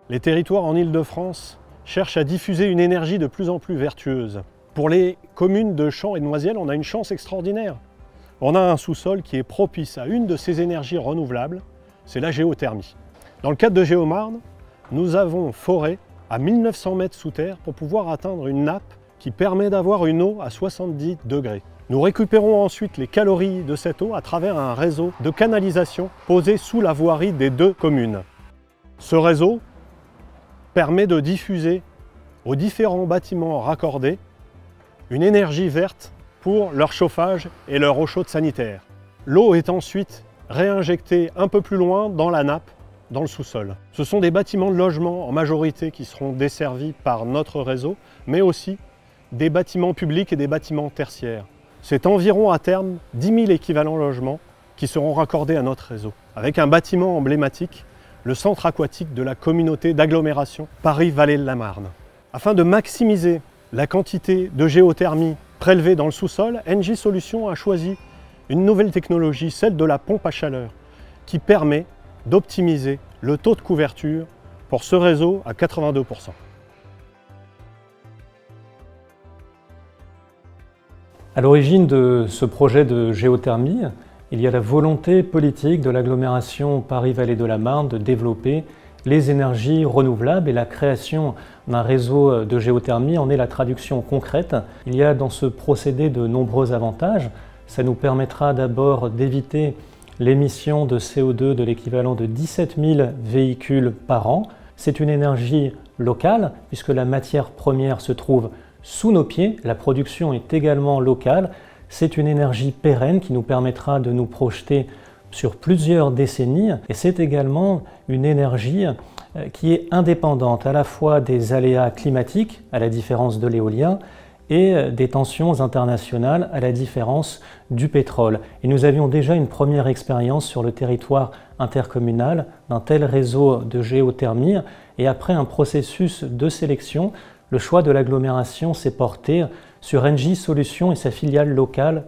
Les territoires en Île-de-France cherchent à diffuser une énergie de plus en plus vertueuse. Pour les communes de Champs et de Noisiel, on a une chance extraordinaire. On a un sous-sol qui est propice à une de ces énergies renouvelables, c'est la géothermie. Dans le cadre de Géomarne, nous avons foré à 1900 mètres sous terre pour pouvoir atteindre une nappe qui permet d'avoir une eau à 70 degrés. Nous récupérons ensuite les calories de cette eau à travers un réseau de canalisation posé sous la voirie des deux communes. Ce réseau permet de diffuser aux différents bâtiments raccordés une énergie verte pour leur chauffage et leur eau chaude sanitaire. L'eau est ensuite réinjectée un peu plus loin dans la nappe, dans le sous-sol. Ce sont des bâtiments de logement en majorité qui seront desservis par notre réseau, mais aussi des bâtiments publics et des bâtiments tertiaires. C'est environ à terme 10 000 équivalents logements qui seront raccordés à notre réseau, avec un bâtiment emblématique, le centre aquatique de la communauté d'agglomération Paris-Vallée-de-la-Marne. Afin de maximiser la quantité de géothermie prélevée dans le sous-sol, Engie Solutions a choisi une nouvelle technologie, celle de la pompe à chaleur, qui permet d'optimiser le taux de couverture pour ce réseau à 82%. À l'origine de ce projet de géothermie, il y a la volonté politique de l'agglomération Paris-Vallée-de-la-Marne de développer les énergies renouvelables et la création d'un réseau de géothermie en est la traduction concrète. Il y a dans ce procédé de nombreux avantages. Ça nous permettra d'abord d'éviter l'émission de CO2 de l'équivalent de 17 000 véhicules par an. C'est une énergie locale puisque la matière première se trouve sous nos pieds, la production est également locale. C'est une énergie pérenne qui nous permettra de nous projeter sur plusieurs décennies et c'est également une énergie qui est indépendante à la fois des aléas climatiques, à la différence de l'éolien, et des tensions internationales à la différence du pétrole. Et nous avions déjà une première expérience sur le territoire intercommunal d'un tel réseau de géothermie et après un processus de sélection, le choix de l'agglomération s'est porté sur Engie Solutions et sa filiale locale